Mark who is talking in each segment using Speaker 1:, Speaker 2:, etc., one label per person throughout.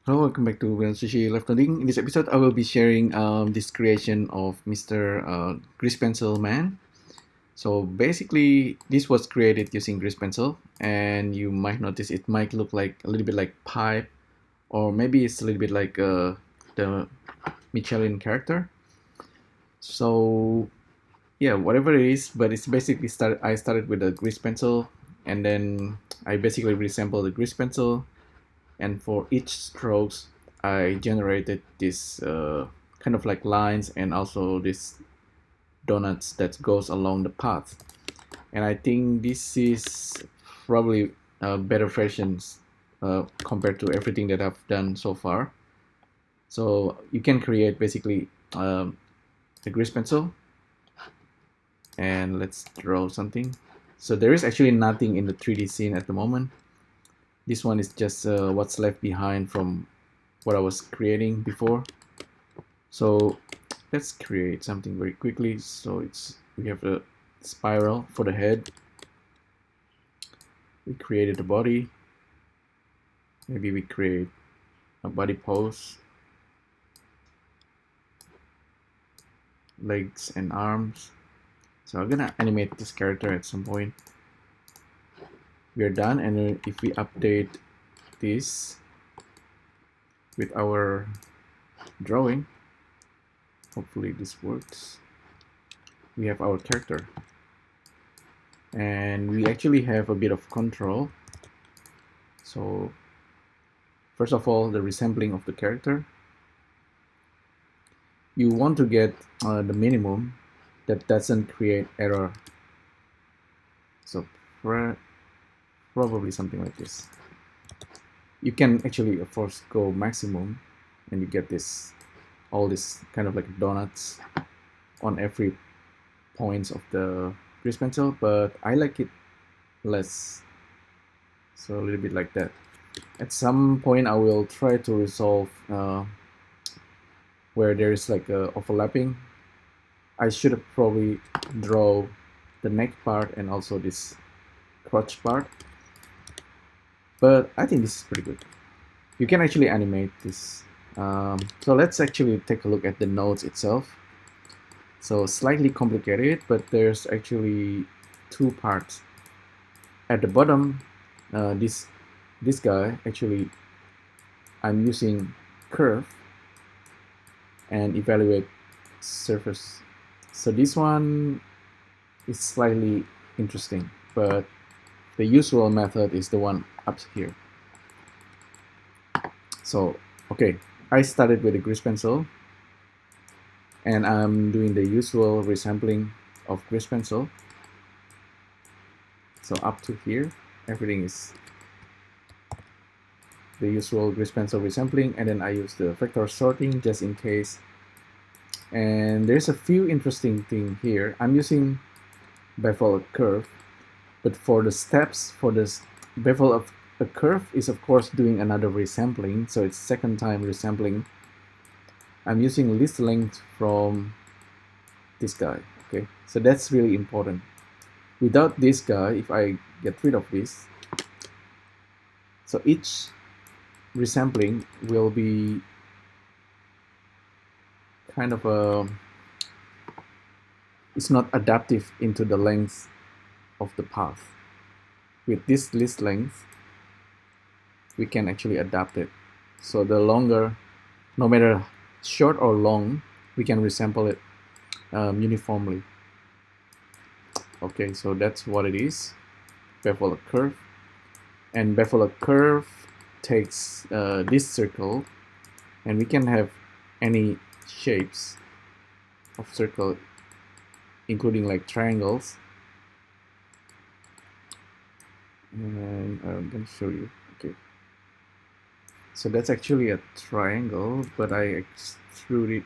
Speaker 1: Hello, welcome back to Sushi Left Nodding. In this episode, I will be sharing this creation of Mr. Grease Pencil Man. So basically, this was created using grease pencil, and you might notice it might look like a little bit like pipe, or maybe it's a little bit like the Michelin character. So yeah, whatever it is, but it's basically I started with a grease pencil, and then I basically resampled the grease pencil, and for each strokes I generated this kind of like lines and also this donuts that goes along the path. And I think this is probably better versions compared to everything that I've done so far. So you can create basically a grease pencil, and let's draw something. So there is actually nothing in the 3D scene at the moment. This one is just what's left behind from what I was creating before. So let's create something very quickly. So we have a spiral for the head. We created a body. Maybe we create a body pose, legs and arms. So I'm gonna animate this character at some point. We are done, and if we update this with our drawing, hopefully this works. We have our character, and we actually have a bit of control. So first of all, the resampling of the character. You want to get the minimum that doesn't create error. So probably something like this. You can actually of course go maximum, and you get all this kind of like donuts on every points of the grease pencil, but I like it less. So a little bit like that. At some point I will try to resolve where there is like a overlapping. I should have probably draw the neck part and also this crotch part, but I think this is pretty good. You can actually animate this. So let's actually take a look at the nodes itself. So slightly complicated, but there's actually two parts. At the bottom, this guy actually I'm using curve and evaluate surface. So this one is slightly interesting, but the usual method is the one up here. So okay, I started with a grease pencil, and I'm doing the usual resampling of grease pencil. So up to here, everything is the usual grease pencil resampling, and then I use the vector sorting just in case. And there's a few interesting things here. I'm using Bevel A Curve, but for the steps for this Bevel of a Curve is of course doing another resampling, so it's second time resampling. I'm using least length from this guy. Okay, so that's really important. Without this guy, if I get rid of this, so each resampling will be kind of it's not adaptive into the length of the path. With this least length, we can actually adapt it. So the longer, no matter short or long, we can resample it uniformly. Okay, so that's what it is. Bevel A Curve. And Bevel A Curve takes this circle, and we can have any shapes of circle, including like triangles. And I'm going to show you. Okay, so that's actually a triangle, but I extrude it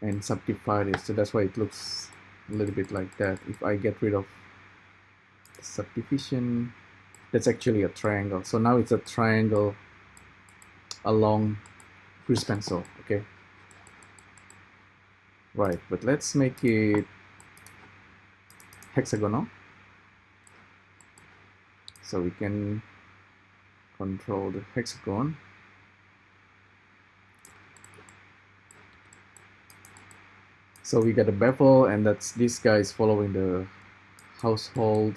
Speaker 1: and subdivide it, so that's why it looks a little bit like that. If I get rid of the subdivision, that's actually a triangle. So now it's a triangle along grease pencil. Okay, right, but let's make it hexagonal, so we can control the hexagon. So we got a bevel, and that's this guy is following the household.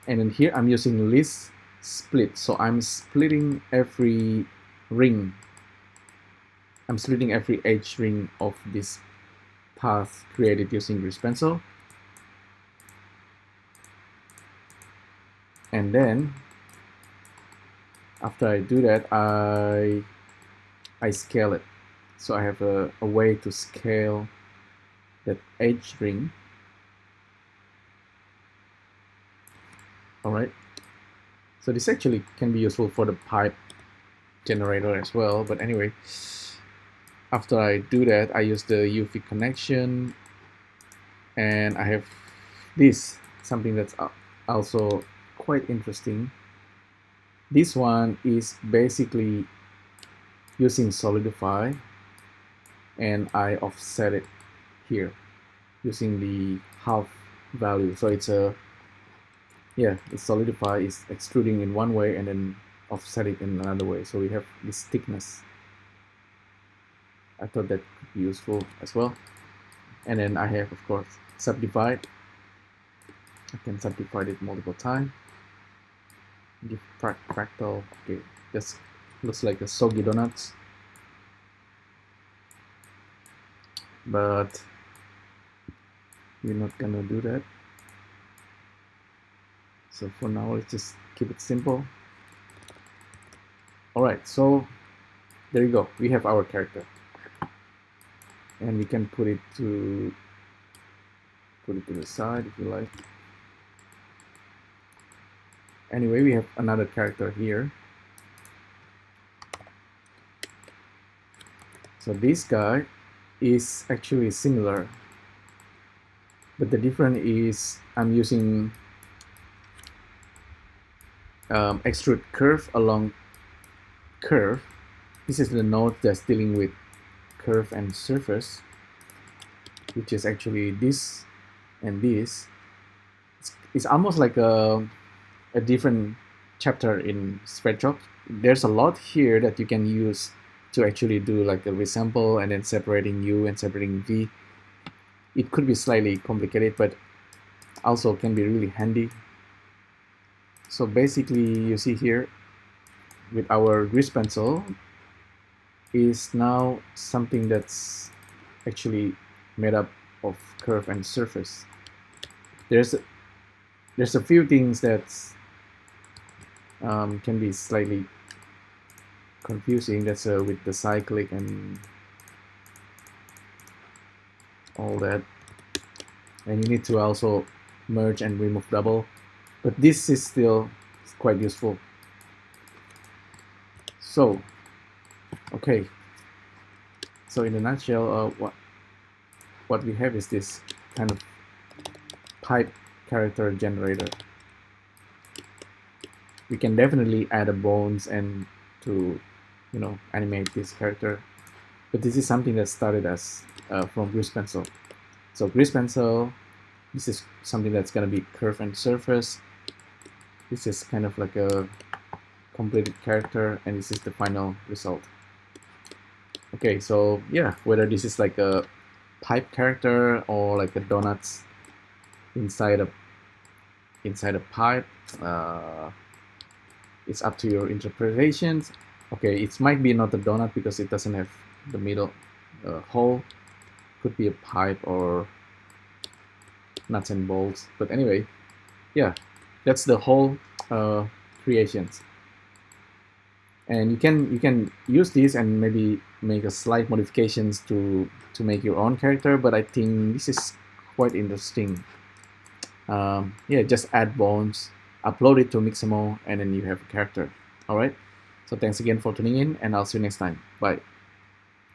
Speaker 1: And then here I'm using list split, so I'm splitting every ring. I'm splitting every edge ring of this path created using grease pencil. And then after I do that, I scale it. So I have a way to scale that edge ring. All right. So this actually can be useful for the pipe generator as well. But anyway, after I do that, I use the UV connection, and I have this, something that's also quite interesting. This one is basically using solidify, and I offset it here using the half value. So it's a, yeah, the solidify is extruding in one way and then offset it in another way. So we have this thickness. I thought that could be useful as well. And then I have, of course, subdivide. I can subdivide it multiple times. Give fractal. Okay, this looks like a soggy donuts. But we're not gonna do that. So for now, let's just keep it simple. All right, so there you go. We have our character, and we can put it to the side if you like. Anyway, we have another character here. So this guy is actually similar, but the difference is I'm using extrude curve along curve. This is the node that's dealing with curve and surface, which is actually this and this. It's almost like a different chapter in sverchok. There's a lot here that you can use to actually do like a resample and then separating U and separating V. It could be slightly complicated, but also can be really handy. So basically, you see here with our grease pencil is now something that's actually made up of curve and surface. There's a few things that can be slightly confusing. That's with the cyclic and all that, and you need to also merge and remove double, but this is still quite useful. So okay, so in a nutshell, what we have is this kind of pipe character generator. We can definitely add a bones and to, you know, animate this character, but this is something that started as from grease pencil. So grease pencil, this is something that's going to be curve and surface. This is kind of like a completed character, and this is the final result. Okay, so yeah, whether this is like a pipe character or like a donuts inside a pipe, it's up to your interpretations. Okay, it might be not a donut because it doesn't have the middle hole. Could be a pipe or nuts and bolts. But anyway, yeah, that's the whole creations. And you can use this and maybe make a slight modifications to make your own character. But I think this is quite interesting. Yeah, just add bones, upload it to Mixamo, and then you have a character. All right. So thanks again for tuning in, and I'll see you next time. Bye.